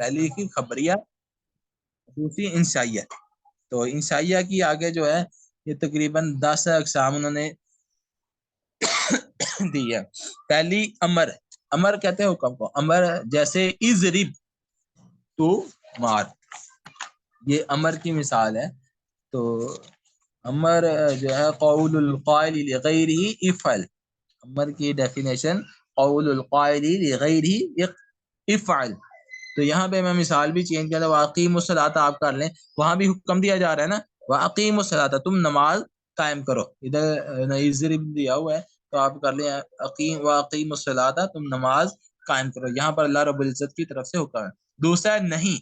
پہلی کی خبریہ، دوسری انشائیہ. تو انشائیہ کی آگے جو ہے یہ تقریباً 10 اقسام انہوں نے دی ہے. پہلی امر، امر کہتے ہیں حکم کو. امر جیسے اضرب تو مار، یہ امر کی مثال ہے. تو امر جو ہے قول القائل لغیرہ افعل، امر کی ڈیفینیشن قول القائل لغیرہ افعل. تو یہاں پہ میں مثال بھی چینج کر رہا ہوں، واقیم الصلاۃ آپ کر لیں، وہاں بھی حکم دیا جا رہا ہے نا، واقیم الصلاۃ تم نماز قائم کرو. ادھر ضرب دیا ہوا ہے تو آپ کر لیں اقیم واقیم الصلاۃ تم نماز قائم کرو. یہاں پر اللہ رب العزت کی طرف سے حکم ہے. دوسرا ہے نہیں،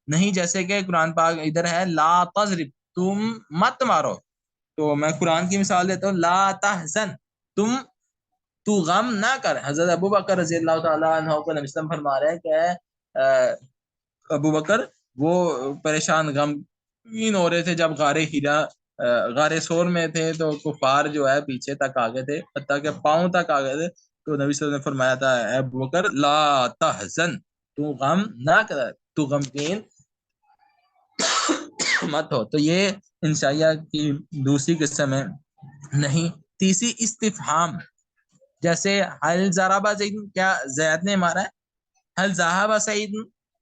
نہیں جیسے کہ قرآن پاک ادھر ہے لا تضرب تم مت مارو. تو میں قرآن کی مثال دیتا ہوں، لا تحزن تو غم نہ کر. حضرت ابو بکر رضی اللہ تعالیٰ عنہ کو نبی صلی اللہ علیہ وسلم فرما رہے ہیں کہ ابو بکر وہ پریشان غمگین ہو رہے تھے جب غار ہیرا غار سور میں تھے، تو کفار جو ہے پیچھے تک آ گئے تھے، حتیٰ کہ پاؤں تک آ گئے تھے. تو نبی صلی اللہ علیہ وسلم نے فرمایا تھا اے ابو بکر لا تحزن تو غم نہ کر، تو غمگین مت ہو. تو یہ انشائیہ کی دوسری قسم ہے. نہیں. تیسری استفہام، جیسے حل ضرب زید، کیا زید نے مارا ہے؟ حل ذهب سعید،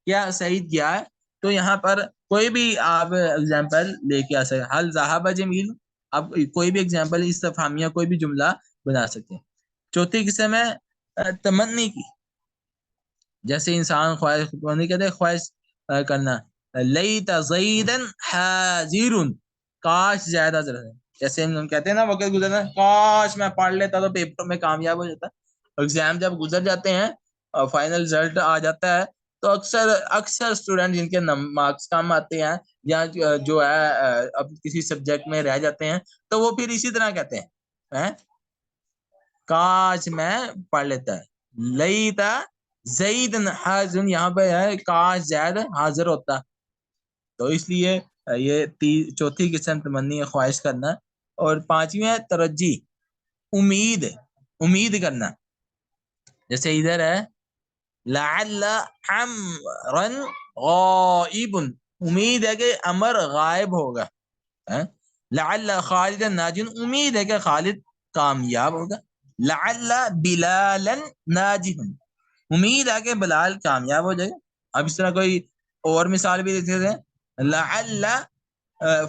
کیا سعید گیا ہے؟ تو یہاں پر کوئی بھی آپ ایگزامپل لے کے آ سکتے. حل ذهب جمیل، آپ کوئی بھی ایگزامپل استفہامیہ کوئی بھی جملہ بنا سکتے ہیں. چوتھی قسم ہے تمنی کی، جیسے انسان خواہش نہیں کہتے خواہش کرنا، لیت زیدن حاضر، کاش زیادہ حاضر ہے. جیسے ہم کہتے ہیں نا وقت گزرنا، کاش میں پڑھ لیتا تو پیپر میں کامیاب ہو جاتا. ایگزام جب گزر جاتے ہیں اور فائنل رزلٹ آ جاتا ہے تو اکثر اسٹوڈنٹ جن کے مارکس کم آتے ہیں یا جو ہے اب کسی سبجیکٹ میں رہ جاتے ہیں تو وہ پھر اسی طرح کہتے ہیں کاش میں پڑھ لیتا. لیتا زید حاضر، یہاں پہ ہے کاش زید حاضر ہوتا. تو اس لیے یہ چوتھی قسم تمنی ہے، خواہش کرنا. اور پانچویں ہے ترجی، امید، امید کرنا. جیسے ادھر ہے لعل عمرا غائب، امید ہے کہ عمر غائب ہوگا. لعل خالد ناجن، امید ہے کہ خالد کامیاب ہوگا. لعل بلالا ناجح، امید ہے کہ بلال کامیاب ہو جائے گا. اب اس طرح کوئی اور مثال بھی دیتے تھے، لعل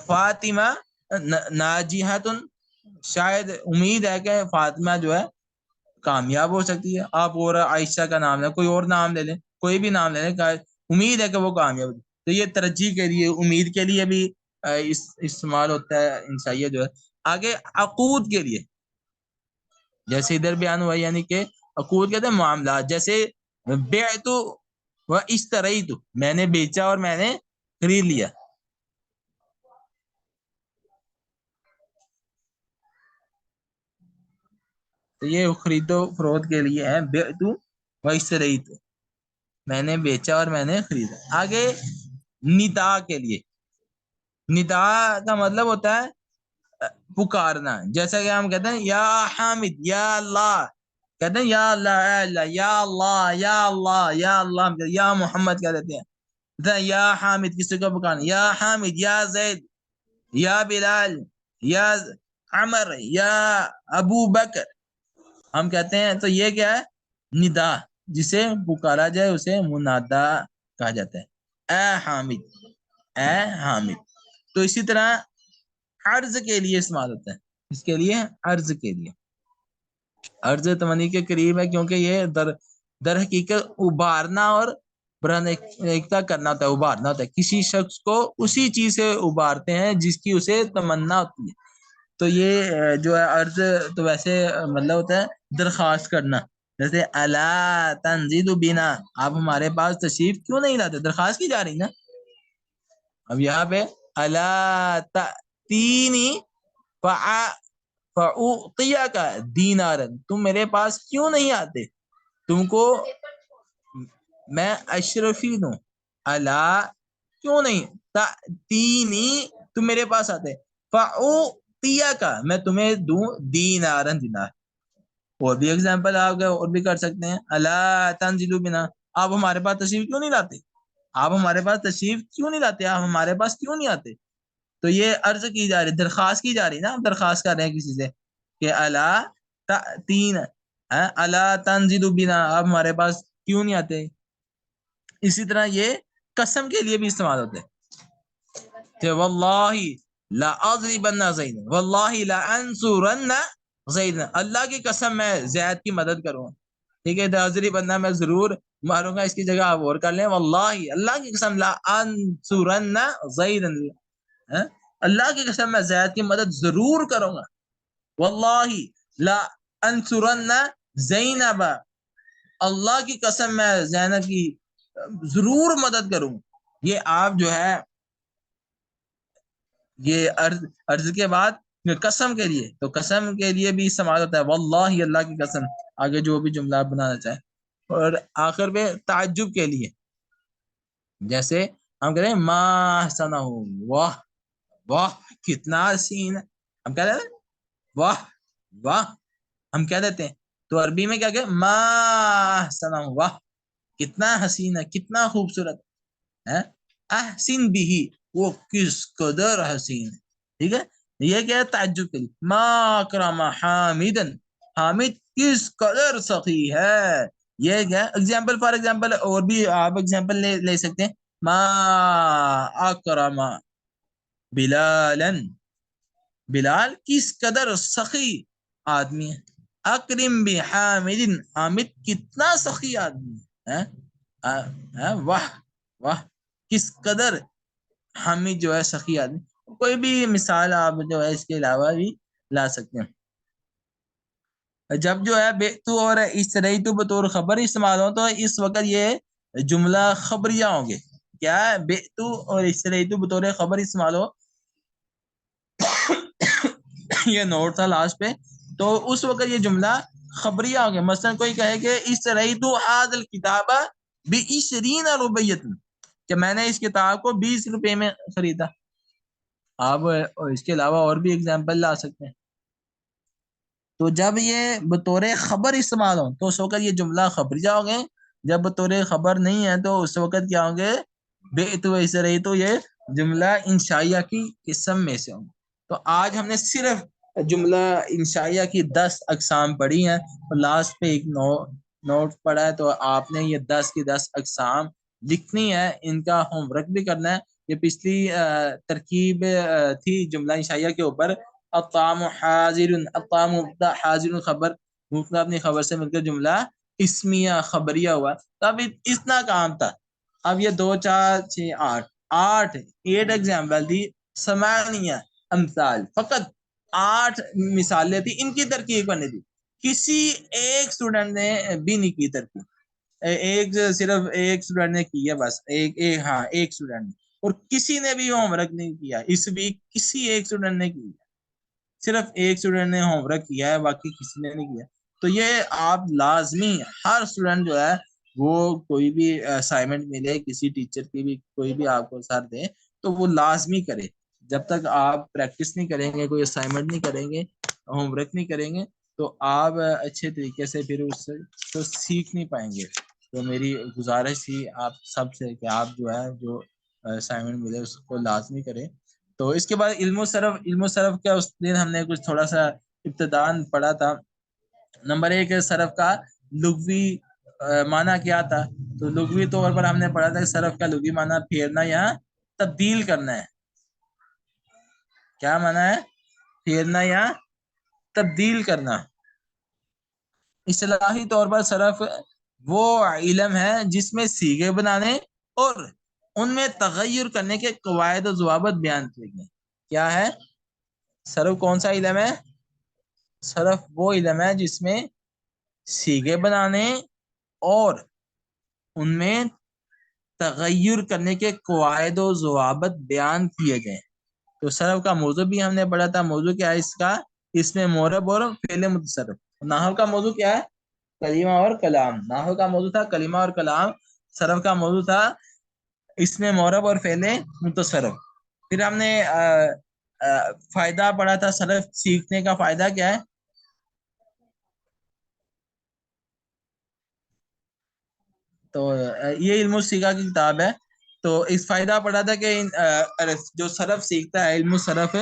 فاطمہ ناجحۃ، شاید امید ہے کہ فاطمہ جو ہے کامیاب ہو سکتی ہے. آپ اور عائشہ کا نام لیں، کوئی اور نام لے لیں، کوئی بھی نام لے لیں، امید ہے کہ وہ کامیاب ہو. تو یہ ترجیح کے لیے، امید کے لیے بھی استعمال ہوتا ہے انشائیہ جو ہے. آگے عقود کے لیے، جیسے ادھر بیان ہوا، یعنی کہ عقود کہتے ہیں معاملات. جیسے بعت و اشتریت، میں نے بیچا اور میں نے خرید لیا. تو یہ خرید و فروخت کے لیے ہے، بعت و اشتریت، میں نے بیچا اور میں نے خریدا. آگے ندا کے لیے، ندا کا مطلب ہوتا ہے پکارنا. جیسا کہ ہم کہتے ہیں یا حامد یا اللہ، کہتے ہیں یا اللہ اے اللہ، یا اللہ یا اللہ یا اللہ، یا محمد کہہ دیتے ہیں. یا حامد کسی کو پکارنا، یا حامد یا زید یا بلال یا عمر یا ابو بکر ہم کہتے ہیں. تو یہ کیا ہے؟ ندا، جسے پکارا جائے اسے منادا کہا جاتا ہے. اے حامد، اے حامد. تو اسی طرح عرض کے لیے استعمال ہوتا ہے. اس کے لیے عرض کے لیے، عرض تمنی کے قریب ہے کیونکہ یہ در حقیقت ابھارنا اور برہنیکتا کرنا ہوتا ہے. ابھارنا ہوتا ہے، کسی شخص کو اسی چیز سے ابھارتے ہیں جس کی اسے تمنا ہوتی ہے. تو یہ جو ہے عرض تو ویسے مطلب ہوتا ہے درخواست کرنا. جیسے الا تنزل بنا، آپ ہمارے پاس تشریف کیوں نہیں لاتے؟ درخواست کی جا رہی نا. اب یہاں پہ الا تاتینی فاعطیک دینارا، تم میرے پاس کیوں نہیں آتے؟ تم کو میں اشرفی دوں. الا کیوں نہیں، تاتینی تم میرے پاس آتے، فاعطیک میں تمہیں دوں دینارا دینار. اور بھی ایگزامپل آپ اور بھی کر سکتے ہیں، الا تنزلوا بنا، آپ ہمارے پاس تشریف کیوں نہیں لاتے؟ آپ ہمارے پاس تشریف کیوں نہیں لاتے, آپ ہمارے پاس کیوں نہیں آتے. تو یہ عرض کی جا رہی, درخواست کی جا رہی نا, آپ درخواست کر رہے ہیں کسی سے کہ الا تین الا تنزل بنا, آپ ہمارے پاس کیوں نہیں آتے. اسی طرح یہ قسم کے لیے بھی استعمال ہوتے ہیں کہ واللہ لا اضربن زید, واللہ لا انصرن زید, اللہ کی قسم میں زید کی مدد کروں. ٹھیک ہے, حاضری بندہ میں ضرور ماروں گا. اس کی جگہ آپ اور کر لیں واللہ, اللہ کی قسم, لا انصرن زید, اللہ کی قسم میں زید کی مدد ضرور کروں گا. واللہ لا انصرن زینب, اللہ کی قسم میں زینب کی ضرور مدد کروں. یہ آپ جو ہے یہ عرض کے بعد قسم کے لیے, تو قسم کے لیے بھی استعمال ہوتا ہے واللہ, اللہ کی قسم, آگے جو بھی جملہ آپ بنانا چاہیں. اور آخر پہ تعجب کے لیے, جیسے ہم کہہ رہے ہیں ما احسنہ, واہ واہ کتنا حسین ہے, ہم کہہ رہے ہیں واہ واہ, ہم کہہ دیتے ہیں. تو عربی میں کیا کہ ما احسنہ, واہ کتنا حسین ہے, کتنا خوبصورت ہے. احسن بھی, وہ کس قدر حسین ہے. ٹھیک ہے, یہ کیا ہے تعجب کے لیے. ما اکرم حامدن, حامد کس قدر سخی ہے. یہ کیا ایگزامپل, فار ایگزامپل اور بھی آپ ایگزامپل لے سکتے ہیں. ما اکرم بلالن, بلال کس قدر سخی آدمی ہے. اکرم بحامدن, حامد کتنا سخی آدمی ہے. واہ واہ کس قدر حامد جو ہے سخی آدمی. کوئی بھی مثال آپ جو ہے اس کے علاوہ بھی لا سکتے ہیں. جب جو ہے بیتو اور اسرائیتو بطور خبر استعمال ہو تو اس وقت یہ جملہ خبریہ ہوں گے. کیا ہے, بیتو اور اسرائیتو بطور خبر استعمال ہو, یہ نوٹ تھا لاسٹ پہ, تو اس وقت یہ جملہ خبریہ ہوں گے. مثلا کوئی کہے کہ اسرائیتو هذا الكتاب ب20 روپیہ, کہ میں نے اس کتاب کو 20 روپے میں خریدا. آپ اس کے علاوہ اور بھی ایگزامپل لا سکتے ہیں. تو جب یہ بطور خبر استعمال ہو تو اس وقت یہ جملہ خبریہ ہوں گے. جب بطور خبر نہیں ہے تو اس وقت کیا ہوں گے, بیت و اسرائیل, تو یہ جملہ انشائیہ کی قسم میں سے ہوں گے. تو آج ہم نے صرف جملہ انشائیہ کی 10 اقسام پڑھی ہیں, اور لاسٹ پہ ایک نوٹ پڑھا ہے. تو آپ نے یہ 10 کی 10 اقسام لکھنی ہے, ان کا ہوم ورک بھی کرنا ہے. یہ پچھلی ترکیب تھی جملہ انشائیہ کے اوپر, الطعام حاضر, الطعام مبتدا حاضر خبر, مبتدا اپنی خبر سے مل کر جملہ اسمیہ خبریہ ہوا. تو اب اتنا کام تھا. اب یہ 2 4 6 8 ایگزامپل دی, سمانیہ امثال, فقط 8 مثالیں تھی, ان کی ترکیب کرنی تھی. کسی ایک اسٹوڈنٹ نے بھی نہیں کی ترکیب, صرف ایک اسٹوڈنٹ نے کی ہے بس, ایک اسٹوڈنٹ نے, اور کسی نے بھی ہوم ورک نہیں کیا اس ویک, کسی ایک اسٹوڈنٹ نے کی, صرف ایک اسٹوڈنٹ نے ہوم ورک کیا ہے, باقی کسی نے نہیں کیا. تو یہ آپ لازمی, ہر اسٹوڈنٹ جو ہے وہ کوئی بھی اسائنمنٹ ملے کسی ٹیچر کی بھی, کوئی بھی آپ کو سر دے, تو وہ لازمی کرے. جب تک آپ پریکٹس نہیں کریں گے, کوئی اسائنمنٹ نہیں کریں گے, ہوم ورک نہیں کریں گے, تو آپ اچھے طریقے سے پھر اس سے تو سیکھ نہیں پائیں گے. تو میری گزارش تھی آپ سب سے کہ آپ جو ہے جو اسائنمنٹ ملے اس کو لازمی کریں. تو اس کے بعد علم و صرف کا اس دن ہم نے کچھ تھوڑا سا ابتدان پڑھا تھا. نمبر 1 صرف کا لغوی معنی کیا تھا. تو لغوی طور پر ہم نے پڑھا تھا کہ صرف کا لغوی معنی پھیرنا یا تبدیل کرنا ہے. کیا معنی ہے؟ پھیرنا یا تبدیل کرنا. اصطلاحی طور پر صرف وہ علم ہے جس میں صیغے بنانے اور ان میں تغیر کرنے کے قواعد و ضوابط بیان کیے گئے. کیا ہے صرف؟ کون سا علم ہے؟ صرف وہ علم ہے جس میں صیغے بنانے اور ان میں تغیر کرنے کے قواعد و ضوابط بیان کیے گئے. تو صرف کا موضوع بھی ہم نے پڑھا تھا. موضوع کیا ہے اس کا؟ اس میں مورب اور فعل متصرف. نحو کا موضوع کیا ہے؟ کلمہ اور کلام. نحو کا موضوع تھا کلمہ اور کلام. صرف کا موضوع تھا اس میں مورب اور فعل متصرف. پھر ہم نے فائدہ پڑھا تھا. صرف سیکھنے کا فائدہ کیا ہے؟ تو یہ علم الصیغہ کی کتاب ہے. تو اس فائدہ پڑا تھا کہ جو صرف سیکھتا ہے علم صرف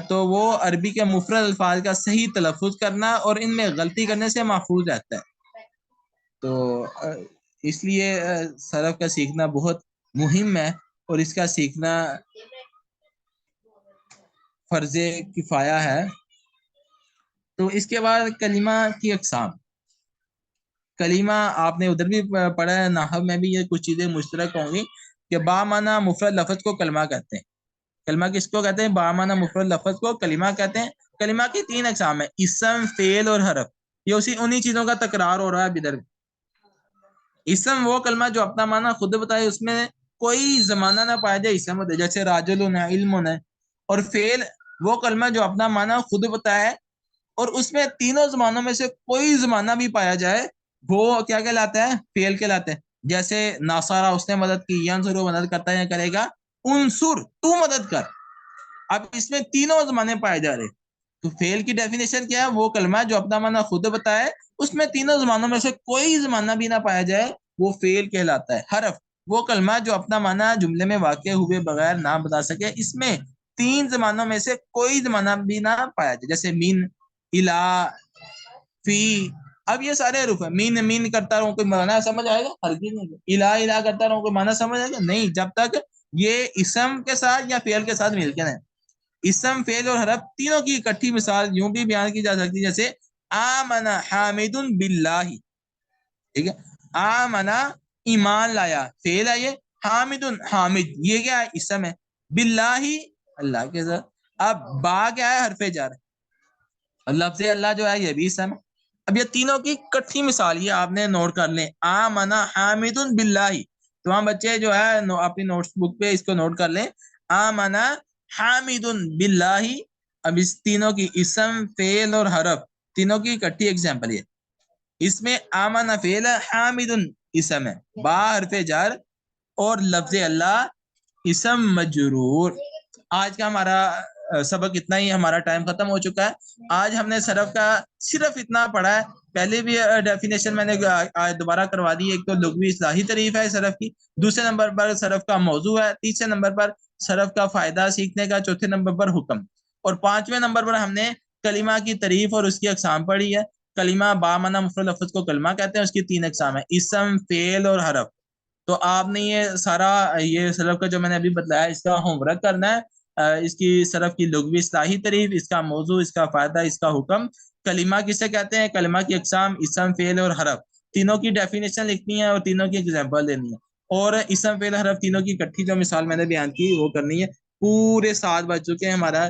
تو وہ عربی کے مفرد الفاظ کا صحیح تلفظ کرنا اور ان میں غلطی کرنے سے محفوظ رہتا ہے. تو اس لیے صرف کا سیکھنا بہت مہم ہے اور اس کا سیکھنا فرض کفایہ ہے. تو اس کے بعد کلمہ کی اقسام. کلمہ آپ نے ادھر بھی پڑھا ہے، نحو میں بھی یہ کچھ چیزیں مشترک ہوں گی کہ با معنی مفرد لفظ کو کلمہ کہتے ہیں. کلمہ کس کو کہتے ہیں؟ با معنی مفرد لفظ کو کلمہ کہتے ہیں. کلمہ کی 3 اقسام ہیں، اسم، فعل اور حرف. یہ انہی چیزوں کا تکرار ہو رہا ہے ادھر. اسم وہ کلمہ جو اپنا معنی خود بتائے، اس میں کوئی زمانہ نہ پایا جائے اسم ہوتا ہے، جیسے راجل ہے، علم ہے. اور فعل وہ کلمہ جو اپنا معنی خود بتائے اور اس میں تینوں زمانوں میں سے کوئی زمانہ بھی پایا جائے، وہ کیا کہلاتا ہے؟ فعل کہلاتا ہے. جیسے ناصارہ، اس نے مدد کی، ینصر مدد کرتا ہے، کرے گا انصر تو مدد کر. اب اس میں تینوں زمانے پائے جا رہے. تو فعل کی ڈیفینیشن کیا ہے؟ وہ کلمہ جو اپنا معنی خود بتائے، اس میں تینوں زمانوں میں سے کوئی زمانہ بھی نہ پایا جائے، وہ فعل کہلاتا ہے. حرف وہ کلمہ جو اپنا معنی جملے میں واقع ہوئے بغیر نہ بتا سکے، اس میں 3 زمانوں میں سے کوئی زمانہ بھی نہ پایا جائے، جیسے من، الا، فی. اب یہ سارے حروف ہیں. مین کرتا رہوں کوئی معنی سمجھ آئے گا؟ ہرگز نہیں. الا کرتا رہوں کوئی معنی سمجھ آئے گا؟ نہیں، جب تک یہ اسم کے ساتھ یا فعل کے ساتھ مل کے نہیں. اسم، فعل اور حرف تینوں کی اکٹھی مثال یوں بھی بیان کی جا سکتی ہے، جیسے آمن حامد باللہ. ٹھیک ہے، آمن ایمان لایا، فعل ہے یہ. حامد حامد یہ کیا ہے؟ اسم ہے. باللہ اللہ کے ساتھ. اب با کیا ہے؟ حرف جر. لفظ اللہ جو ہے یہ بھی اسم ہے. اب یہ تینوں کی کٹھی مثال یہ آپ نے نوٹ کر لیں. آمن حامد باللہ. تمام بچے جو ہے اپنی نوٹس بک پہ اس کو نوٹ کر لیں. آمن حامد باللہ. اب اس تینوں کی اسم، فعل اور حرف تینوں کی اکٹھی ایگزامپل یہ. اس میں آمن فعل، حامد اسم ہے، با حرف جر اور لفظ اللہ اسم مجرور. آج کا ہمارا سبق اتنا ہی، ہمارا ٹائم ختم ہو چکا ہے. آج ہم نے صرف کا صرف اتنا پڑھا ہے. پہلے بھی ڈیفینیشن میں نے دوبارہ کروا دی. ایک تو لغوی اصطلاحی تعریف ہے صرف کی، دوسرے نمبر پر صرف کا موضوع ہے، تیسرے نمبر پر صرف کا فائدہ سیکھنے کا، چوتھے نمبر پر حکم، اور 5ویں نمبر پر ہم نے کلمہ کی تعریف اور اس کی اقسام پڑھی ہے. کلمہ با معنی مفرد لفظ کو کلمہ کہتے ہیں، اس کی 3 اقسام ہیں، اسم، فعل اور حرف. تو آپ نے یہ سارا یہ صرف کا جو میں نے ابھی بتلایا اس کا ہوم ورک کرنا ہے. اس کی صرف کی لغوی اصطلاحی تعریف، اس کا موضوع، اس کا فائدہ، اس کا حکم. کلمہ کسے کہتے ہیں؟ کلمہ کی اقسام اسم، فعل اور حرف تینوں کی ڈیفینیشن لکھنی ہے اور تینوں کی ایگزامپل دینی ہے. اور اسم، فعل، حرف تینوں کی اکٹھی جو مثال میں نے بیان کی وہ کرنی ہے. پورے 7 بج چکے ہیں، ہمارا